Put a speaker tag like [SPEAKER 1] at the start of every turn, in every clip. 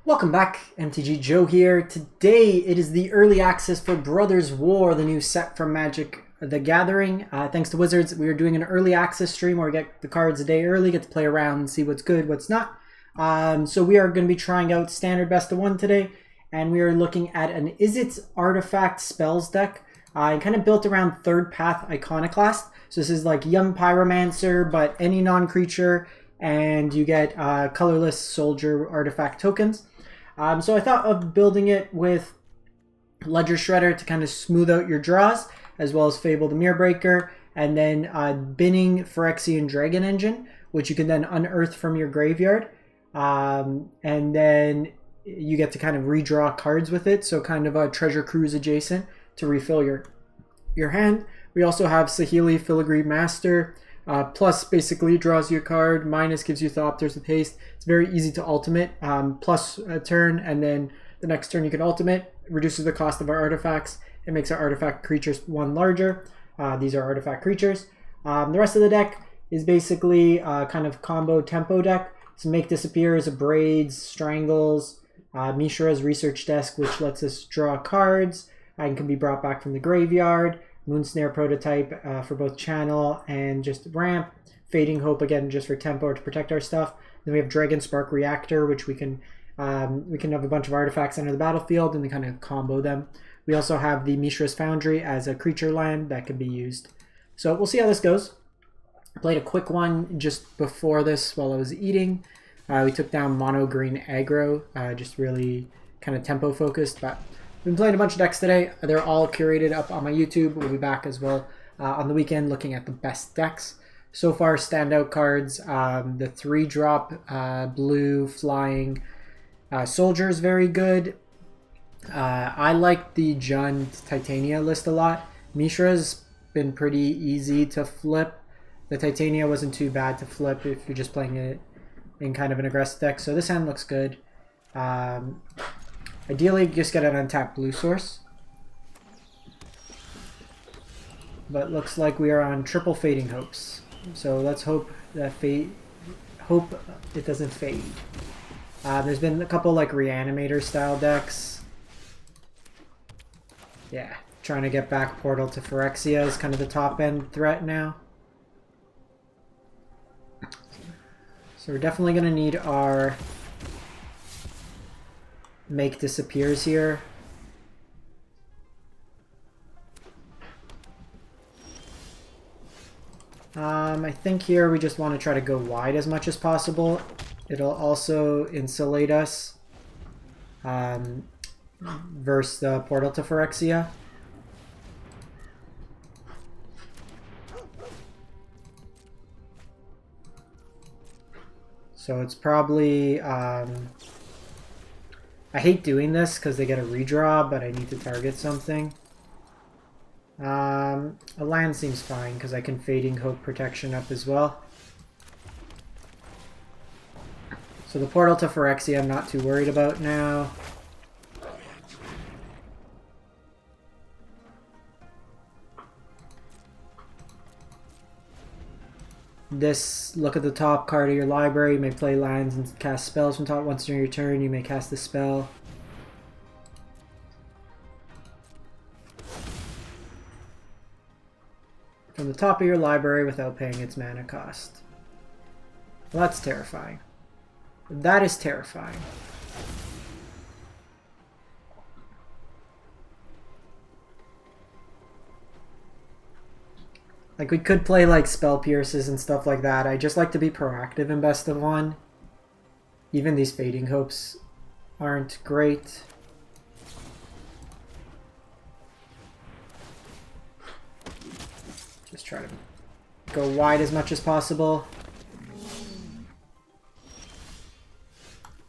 [SPEAKER 1] Welcome back, MTG Joe here. Today it is the early access for Brothers War, the new set from Magic the Gathering. Thanks to Wizards, we are doing an early access stream where we get the cards a day early, get to play around and see what's good, what's not. So we are going to be trying out standard best of one today, and we are looking at an Izzet Artifact Spells deck. Kind of built around third path Iconoclast. So this is like Young Pyromancer, but any non-creature, and you get colorless soldier artifact tokens. So I thought of building it with Ledger Shredder to kind of smooth out your draws, as well as Fable the Mirrorbreaker, and then binning Phyrexian Dragon Engine, which you can then unearth from your graveyard. And then you get to kind of redraw cards with it, so kind of a Treasure Cruise adjacent to refill your hand. We also have Saheeli Filigree Master. Plus basically draws you a card, minus gives you Thopters with haste. It's very easy to ultimate, plus a turn, and then the next turn you can ultimate. Reduces the cost of our artifacts. It makes our artifact creatures one larger. These are artifact creatures. The rest of the deck is basically kind of combo tempo deck. So Make Disappears, Braids, Strangles, Mishra's Research Desk, which lets us draw cards and can be brought back from the graveyard. Moonsnare Prototype for both channel and just ramp. Fading Hope again just for tempo to protect our stuff. Then we have Dragon Spark Reactor, which we can have a bunch of artifacts enter the battlefield and then kind of combo them. We also have the Mishra's Foundry as a creature land that can be used. So we'll see how this goes. I played a quick one just before this while I was eating. We took down mono green aggro, just really kind of tempo focused, but we've been playing a bunch of decks today. They're all curated up on my YouTube. We'll be back as well on the weekend looking at the best decks. So far, standout cards, the 3-drop blue flying soldier is very good. I like the Jund Titania list a lot. Mishra's been pretty easy to flip. The Titania wasn't too bad to flip if you're just playing it in kind of an aggressive deck. So this hand looks good. Ideally, just get an untapped blue source. But looks like we are on triple Fading Hopes. So let's hope that hope it doesn't fade. There's been a couple like Reanimator style decks. Yeah, trying to get back Portal to Phyrexia is kind of the top end threat now. So we're definitely going to need our Make Disappears here. I think here we just want to try to go wide as much as possible. It'll also insulate us versus the Portal to Phyrexia. So it's probably I hate doing this because they get a redraw, but I need to target something. A land seems fine because I can Fading Hope protection up as well. So the Portal to Phyrexia I'm not too worried about now. This, look at the top card of your library. You may play lands and cast spells from top. Once during your turn, you may cast a spell. From the top of your library without paying its mana cost. Well, that's terrifying. That is terrifying. Like, we could play, like, Spell Pierces and stuff like that. I just like to be proactive in best of one. Even these Fading Hopes aren't great. Just try to go wide as much as possible.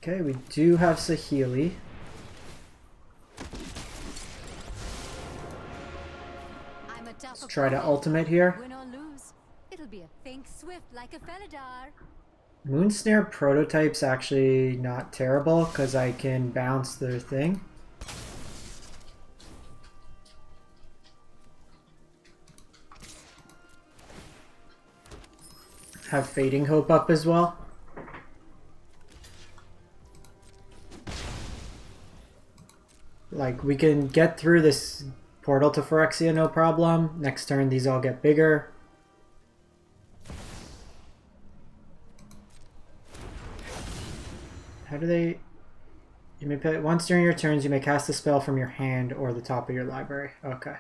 [SPEAKER 1] Okay, we do have Saheeli. Let's try to ultimate here.
[SPEAKER 2] Win or lose, it'll be a think swift like a Felidar.
[SPEAKER 1] Moonsnare Prototype's actually not terrible because I can bounce their thing. Have Fading Hope up as well. Like, we can get through this portal to Phyrexia, no problem. Next turn, these all get bigger. How do they... You may play once during your turns, you may cast a spell from your hand or the top of your library. Okay.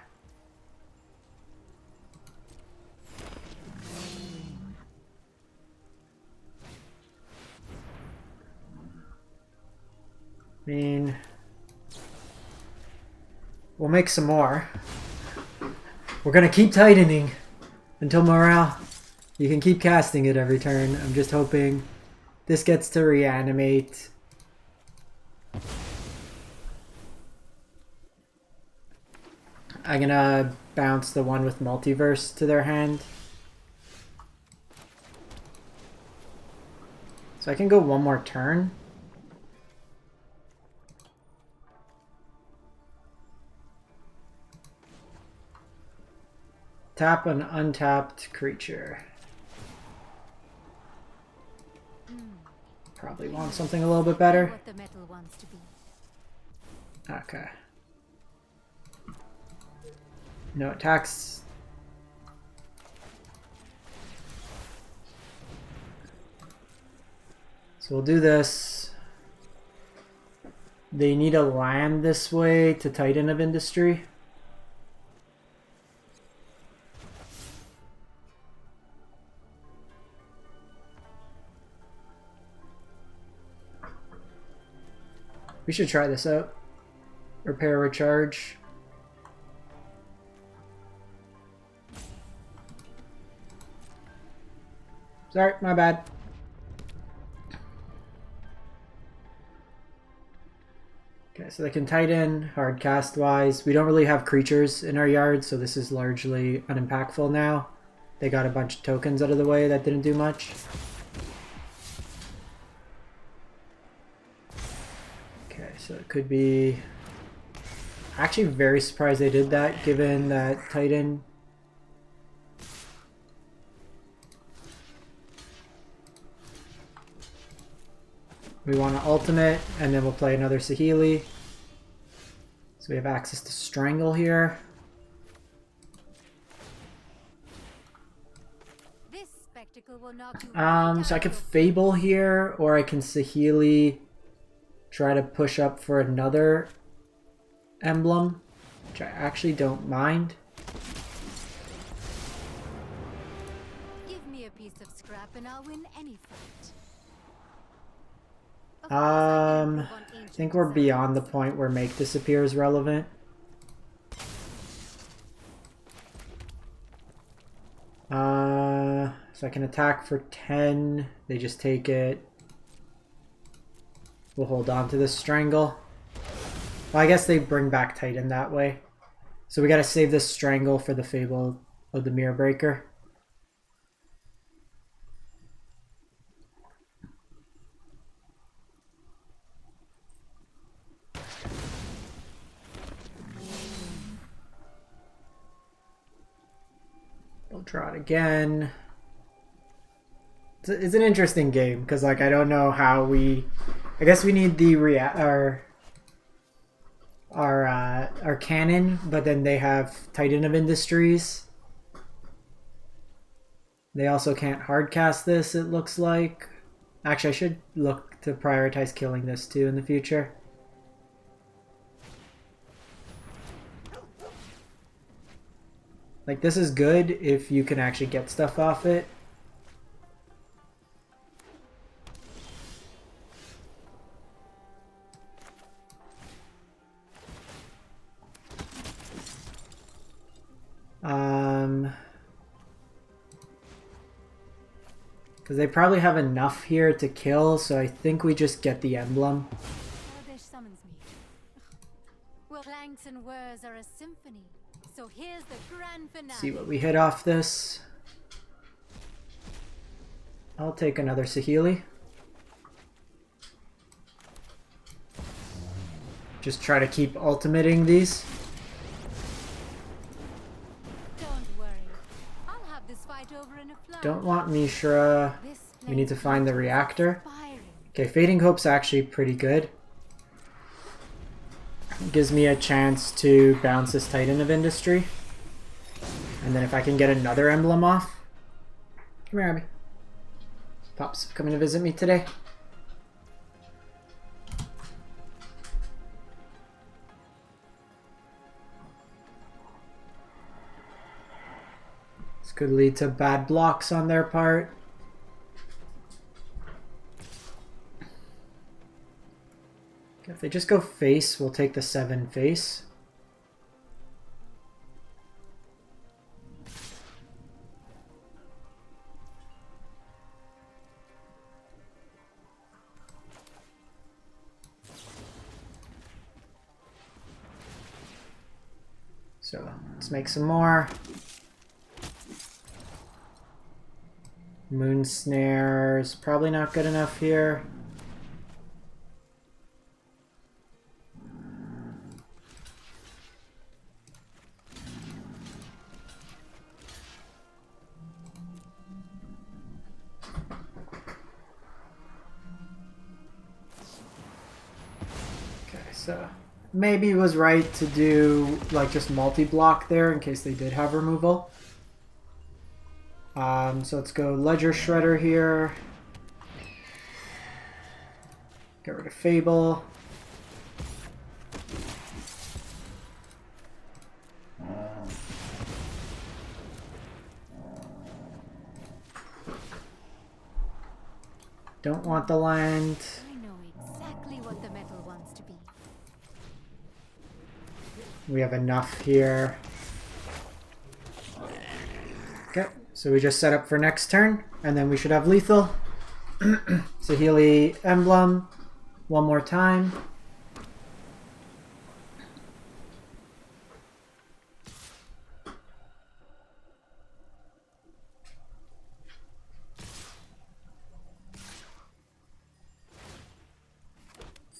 [SPEAKER 1] I mean... We'll make some more. We're gonna keep tightening until morale. You can keep casting it every turn. I'm just hoping this gets to reanimate. I'm gonna bounce the one with multiverse to their hand. So I can go one more turn. Tap an untapped creature. Probably want something a little bit better.
[SPEAKER 2] What the metal wants to be.
[SPEAKER 1] Okay. No attacks. So we'll do this. They need a land this way to Titan of Industry. We should try this out. Repair, recharge. Sorry, my bad. Okay, so they can Titan, hard cast wise. We don't really have creatures in our yard, so this is largely unimpactful now. They got a bunch of tokens out of the way that didn't do much. So it could be... Actually very surprised they did that, given that Titan... We want to ultimate, and then we'll play another Saheeli. So we have access to Strangle here.
[SPEAKER 2] This spectacle will knock you
[SPEAKER 1] So I could Fable here, or I can Saheeli... Try to push up for another emblem, which I actually don't mind.
[SPEAKER 2] Give me a piece of scrap and I'll win any fight.
[SPEAKER 1] I think we're beyond the point where Make Disappear is relevant. So I can attack for 10. They just take it. We'll hold on to this Strangle. Well, I guess they bring back Titan that way. So we gotta save this Strangle for the Fable of the Mirror Breaker. We'll draw it again. It's an interesting game, because like I don't know how we... I guess we need the our cannon, but then they have Titan of Industries. They also can't hardcast this, it looks like. Actually, I should look to prioritize killing this too in the future. Like, this is good if you can actually get stuff off it. Because they probably have enough here to kill, so I think we just get the emblem.
[SPEAKER 2] Elvish summons me. Well, clanks and whirs are a symphony. So here's the grand finale.
[SPEAKER 1] See what we hit off this. I'll take another Saheeli. Just try to keep ultimating these. Don't want Mishra. We need to find the reactor. Okay, Fading Hope's actually pretty good. It gives me a chance to bounce this Titan of Industry. And then if I can get another emblem off... Come here, Abby. Pop's coming to visit me today. This could lead to bad blocks on their part. If they just go face, we'll take the 7 face. So let's make some more. Moon Snare's probably not good enough here. Okay, so maybe it was right to do like just multi-block there in case they did have removal. So let's go Ledger Shredder here. Get rid of Fable. Don't want the land.
[SPEAKER 2] I know exactly what the metal wants to be.
[SPEAKER 1] We have enough here. Okay, so we just set up for next turn, and then we should have lethal. Saheeli Emblem, one more time.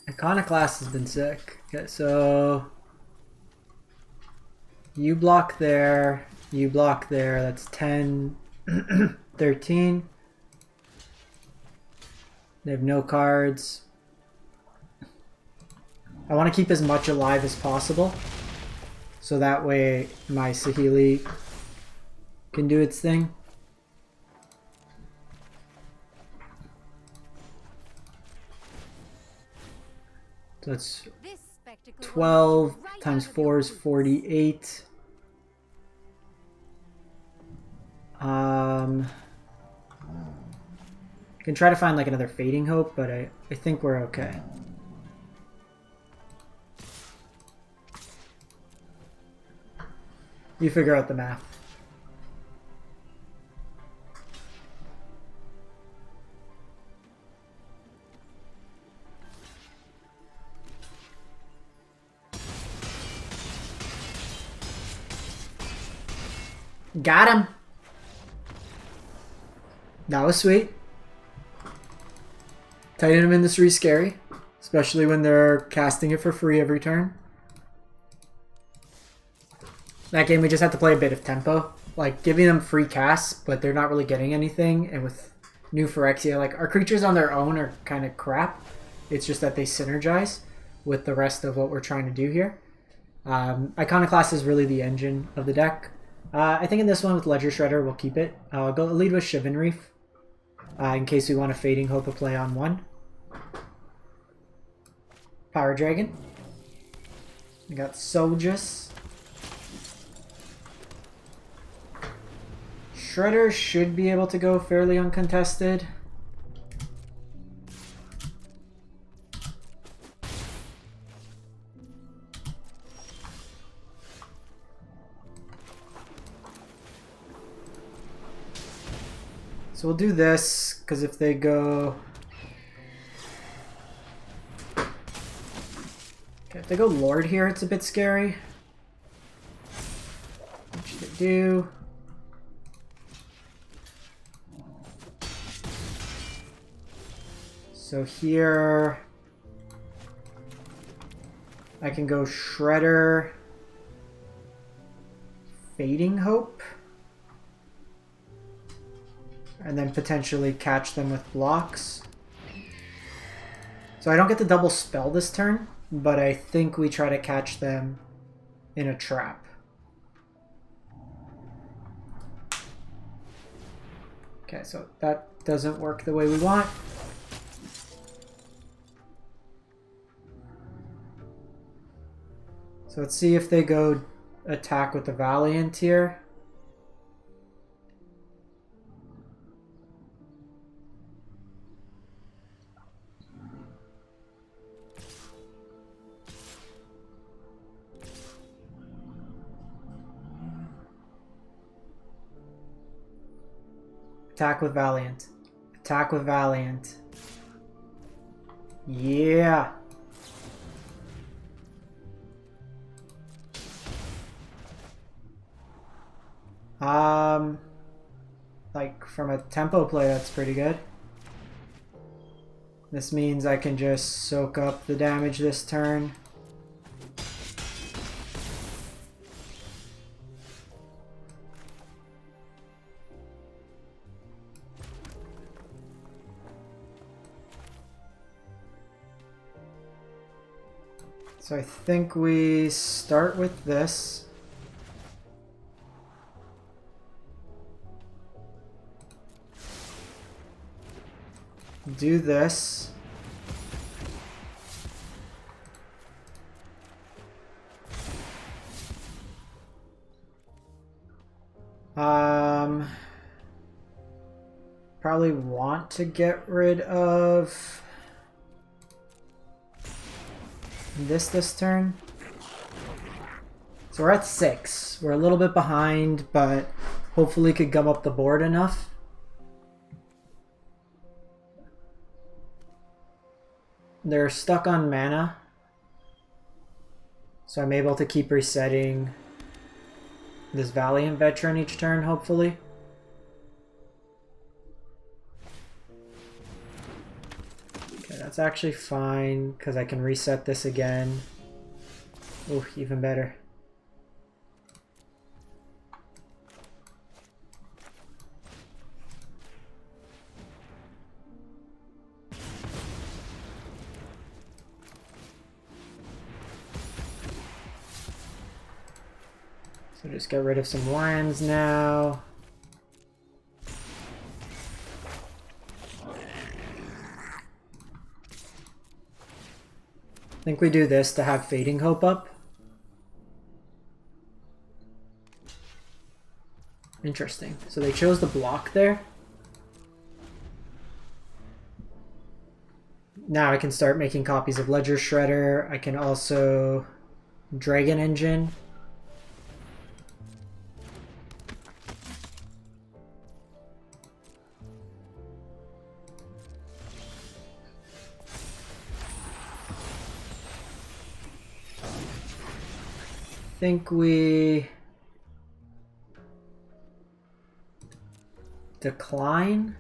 [SPEAKER 1] Iconoclast has been sick. Okay, so you block there, you block there, that's 10, 13. They have no cards. I want to keep as much alive as possible, so that way my Saheeli can do its thing. So that's 12 times 4 is 48. Can try to find like another Fading Hope, but I think we're okay. You figure out the math. Got him! That was sweet. Titan of Industry is scary, especially when they're casting it for free every turn. That game we just have to play a bit of tempo. Like, giving them free casts, but they're not really getting anything. And with new Phyrexia, like, our creatures on their own are kind of crap. It's just that they synergize with the rest of what we're trying to do here. Iconoclast is really the engine of the deck. I think in this one with Ledger Shredder, we'll keep it. I'll go lead with Shivan Reef in case we want a Fading Hope a play on one. Power Dragon. We got Soldius. Shredder should be able to go fairly uncontested. So we'll do this, because if they go... Okay, if they go Lord here, it's a bit scary. Which they do. So here... I can go Shredder... Fading Hope. And then potentially catch them with blocks. So I don't get to double spell this turn, but I think we try to catch them in a trap. Okay, so that doesn't work the way we want. So let's see if they go attack with the Valiant here. Attack with Valiant. Attack with Valiant. Yeah. Like from a tempo play, that's pretty good. This means I can just soak up the damage this turn. So I think we start with this. Do this. Probably want to get rid of this turn. So we're at 6. We're a little bit behind, but hopefully could gum up the board enough. They're stuck on mana, so I'm able to keep resetting this Valiant Veteran each turn, hopefully. Okay, that's actually fine, because I can reset this again. Oh, even better. So just get rid of some lands now. I think we do this to have Fading Hope up. Interesting. So they chose the block there. Now I can start making copies of Ledger Shredder. I can also Dragon Engine. I think we decline.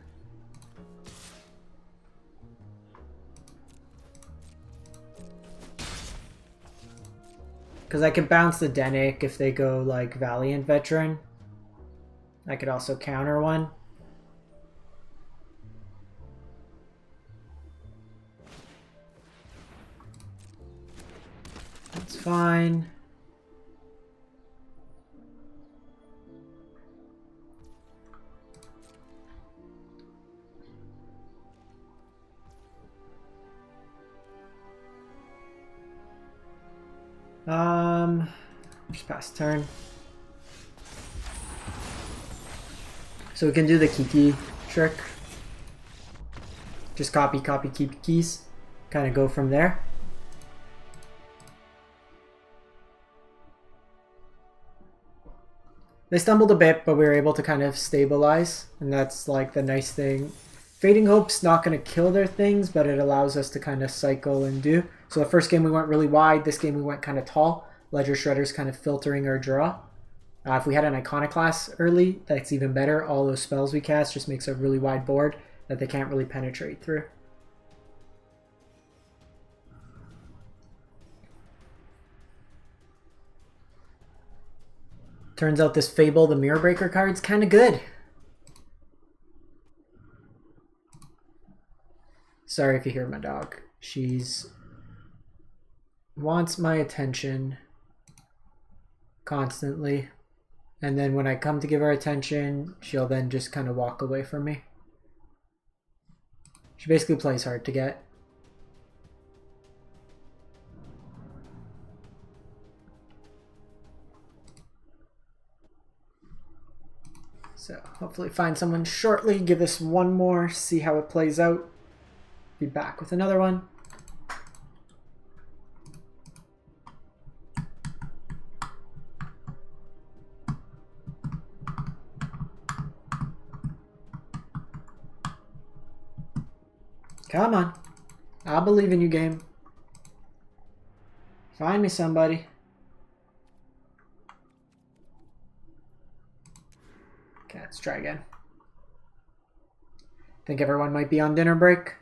[SPEAKER 1] Because I could bounce the Denic if they go like Valiant Veteran. I could also counter one. That's fine. Just pass turn. So we can do the Kiki trick. Just copy, keep keys. Kind of go from there. They stumbled a bit, but we were able to kind of stabilize, and that's like the nice thing. Fading Hope's not going to kill their things, but it allows us to kind of cycle and do. So the first game we went really wide, this game we went kind of tall. Ledger Shredder's kind of filtering our draw. If we had an Iconoclast early, that's even better. All those spells we cast just makes a really wide board that they can't really penetrate through. Turns out this Fable, the Mirror Breaker card's kind of good. Sorry if you hear my dog. She's wants my attention constantly. And then when I come to give her attention, she'll then just kind of walk away from me. She basically plays hard to get. So hopefully find someone shortly, give this one more, see how it plays out. Be back with another one. Come on. I believe in you, game. Find me somebody. Okay, let's try again. Think everyone might be on dinner break.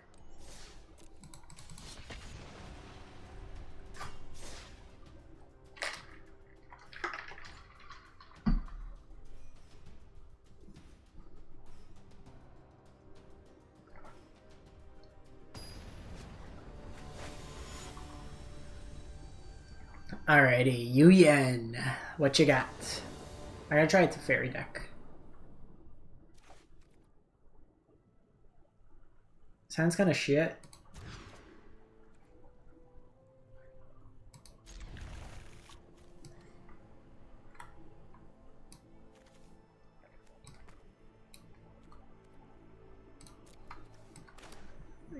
[SPEAKER 1] Alrighty, Yu Yen. What you got? I gotta try it to fairy deck. Sounds kind of shit.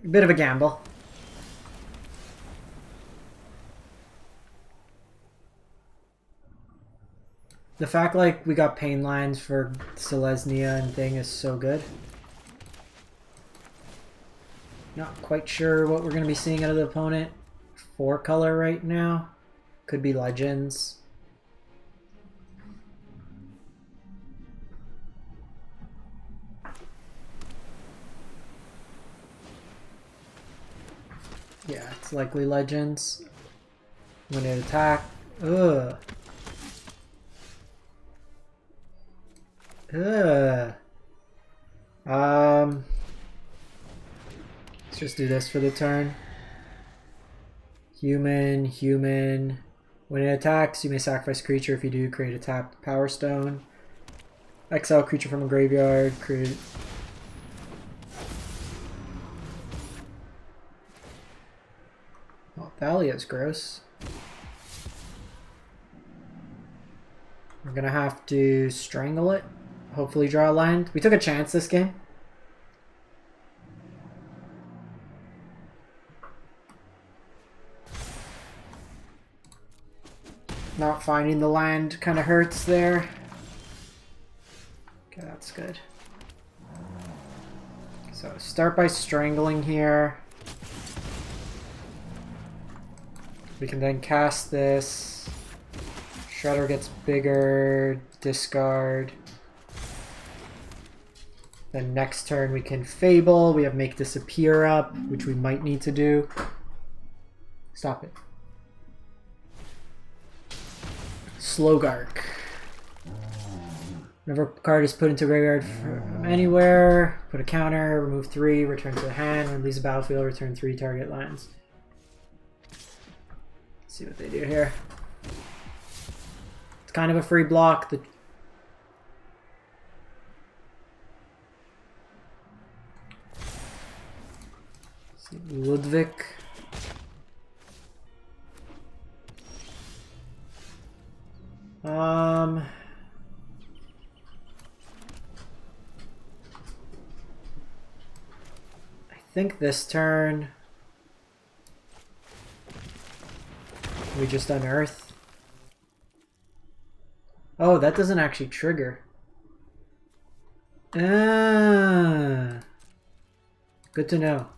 [SPEAKER 1] A bit of a gamble. The fact like we got pain lines for Selesnya and thing is so good. Not quite sure what we're going to be seeing out of the opponent. 4-color right now. Could be Legends. Yeah, it's likely Legends. When it attack. Ugh. Ugh. Let's just do this for the turn. Human, human. When it attacks, you may sacrifice creature. If you do, create a tapped Power Stone. Exile creature from a graveyard. Create. Oh, Thalia's gross. We're gonna have to strangle it. Hopefully draw a land. We took a chance this game. Not finding the land kind of hurts there. Okay, that's good. So start by strangling here. We can then cast this. Shredder gets bigger. Discard. Then next turn we can Fable. We have Make Disappear up, which we might need to do. Stop it. Slowgark. Whenever a card is put into graveyard from anywhere, put a counter, remove 3, return to the hand, release a battlefield, return 3 target lands. Let's see what they do here. It's kind of a free block. Ludwig. I think this turn we just unearth. Oh, that doesn't actually trigger. Good to know.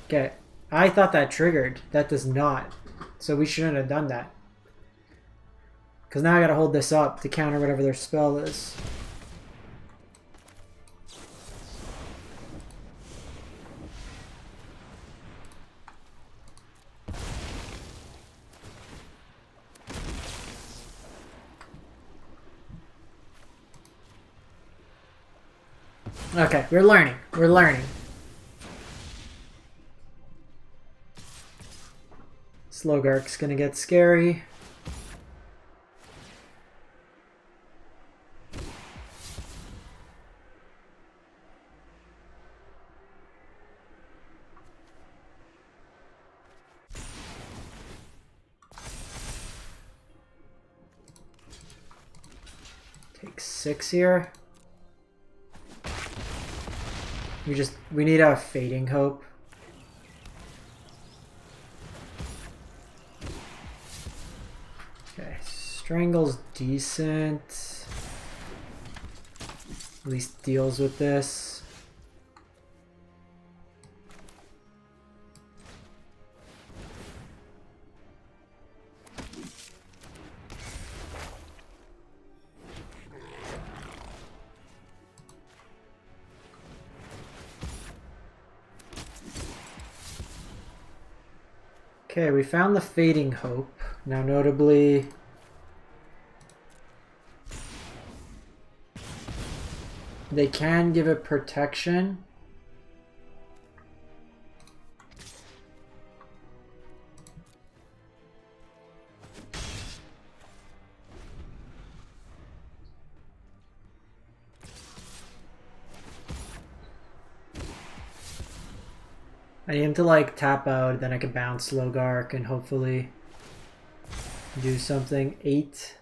[SPEAKER 1] Okay, I thought that triggered. That does not. So we shouldn't have done that. Because now I gotta hold this up to counter whatever their spell is. Okay, we're learning. We're learning. Slowgark's gonna get scary. Take 6 here. We need a Fading Hope. Okay, Strangle's decent. At least deals with this. Okay, we found the Fading Hope. Now notably, they can give it protection. I need him to like tap out, then I can bounce Slowgark and hopefully do something. 8.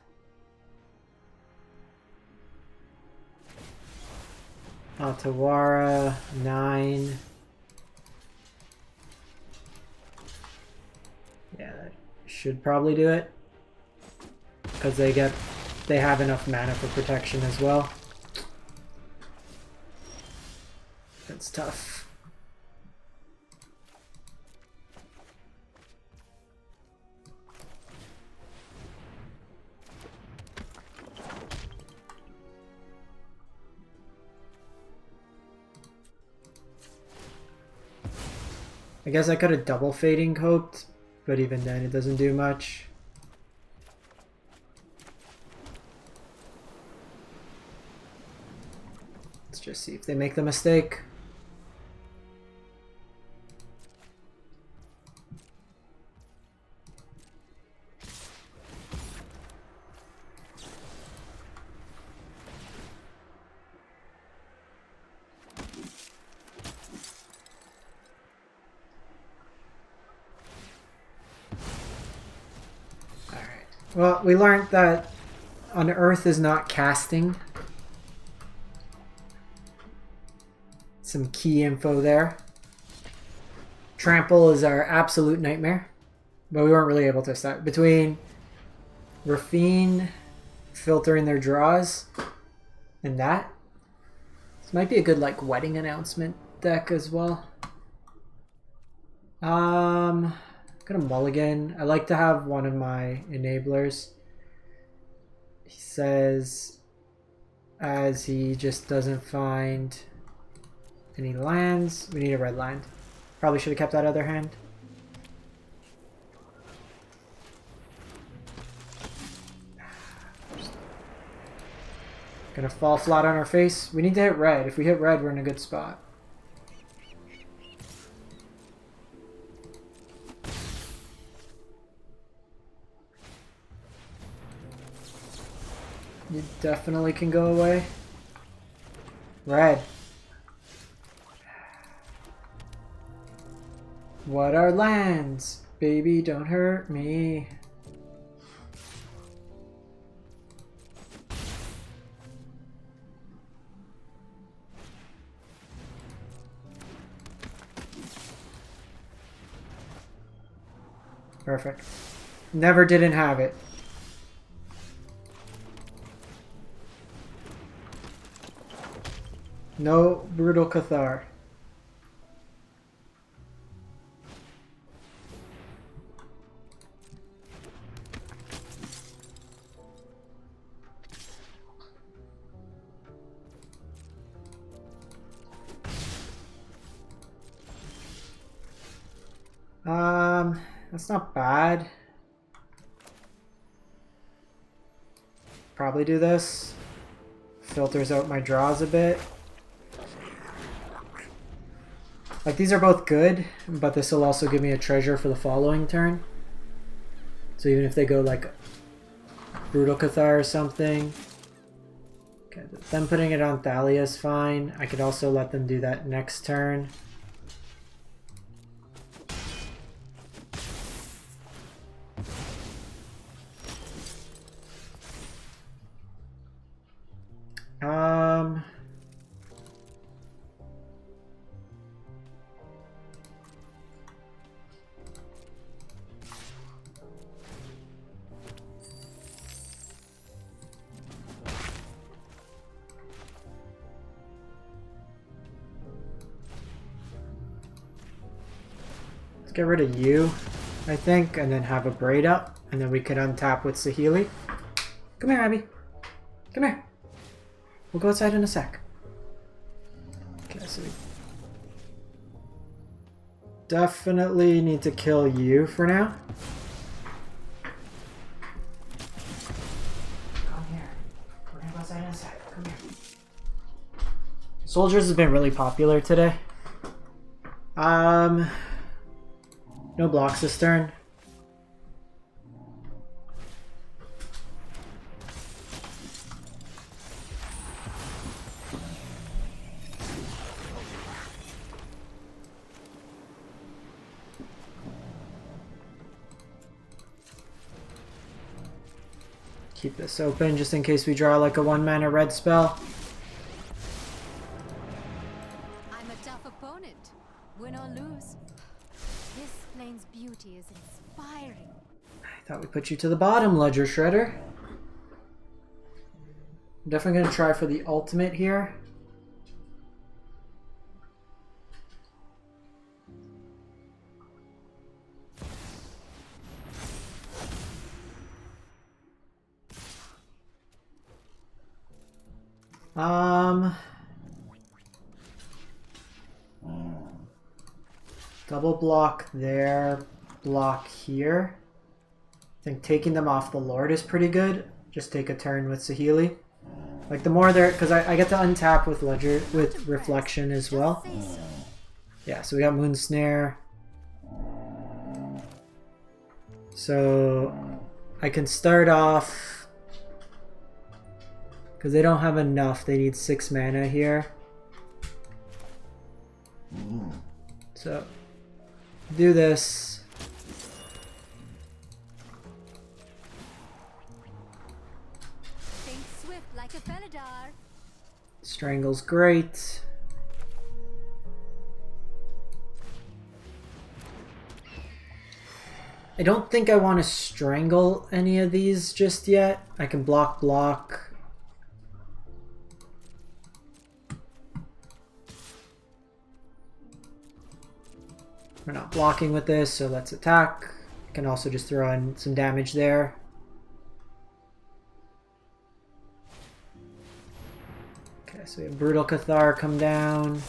[SPEAKER 1] Otawara, 9. Yeah, that should probably do it. Because they have enough mana for protection as well. That's tough. I guess I could have double Fading Hoped, but even then it doesn't do much. Let's just see if they make the mistake. Well, we learned that Unearth is not casting. Some key info there. Trample is our absolute nightmare. But we weren't really able to start. Between Rafine filtering their draws and that. This might be a good like wedding announcement deck as well. Gonna mulligan. I like to have one of my enablers. He says as he just doesn't find any lands. We need a red land. Probably should have kept that other hand. Gonna fall flat on our face. We need to hit red. If we hit red, we're in a good spot. You definitely can go away. Red. What are lands? Baby, don't hurt me. Perfect. Never didn't have it. No Brutal Cathar. That's not bad. Probably do this. Filters out my draws a bit. Like, these are both good, but this will also give me a treasure for the following turn. So even if they go like Brutal Cathar or something. Okay, them putting it on Thalia is fine. I could also let them do that next turn. Let's get rid of you, I think, and then have a Braid up, and then we can untap with Saheeli. Come here, Abby. Come here. We'll go outside in a sec. Okay, so we definitely need to kill you for now. Come here. We're gonna go outside in a sec. Come here. Soldiers has been really popular today. No blocks this turn. Keep this open just in case we draw like a 1-mana red spell.
[SPEAKER 2] I'm a tough opponent, win or lose. This plane's beauty is inspiring.
[SPEAKER 1] I thought we put you to the bottom, Ledger Shredder. I'm definitely going to try for the ultimate here. Double block there, block here. I think taking them off the Lord is pretty good. Just take a turn with Saheeli. Like the more there, because I get to untap with Ledger, with Reflection as well. Yeah, so we got Moon Snare. So I can start off, because they don't have enough. They need 6 mana here. So do this.
[SPEAKER 2] Think swift like a Felidar.
[SPEAKER 1] Strangle's great. I don't think I want to strangle any of these just yet. I can block. We're not blocking with this, so let's attack. I can also just throw in some damage there. Okay, so we have Brutal Cathar come down.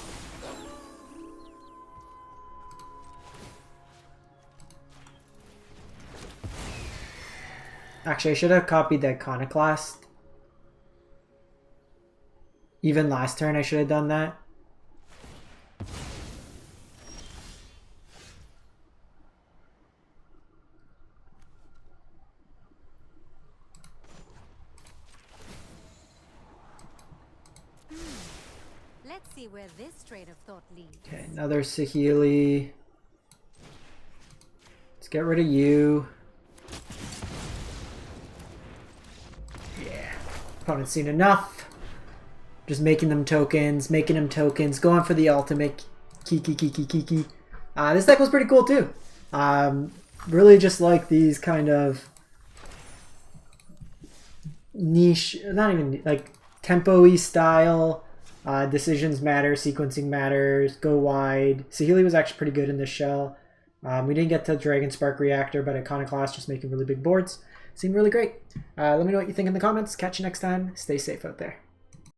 [SPEAKER 1] Actually, I should have copied the Iconoclast. Even last turn I should have done that.
[SPEAKER 2] Let's see where this train of thought leads.
[SPEAKER 1] Okay, another Saheeli. Let's get rid of you. Yeah. Opponent's seen enough. Just making them tokens, going for the ultimate. Kiki. This deck was pretty cool too. Really just like these kind of niche, not even like tempo-y style. Decisions matter, sequencing matters, go wide. Saheeli was actually pretty good in this shell. We didn't get to Dragon Spark Reactor, but Iconoclast just making really big boards. Seemed really great. Let me know what you think in the comments. Catch you next time. Stay safe out there.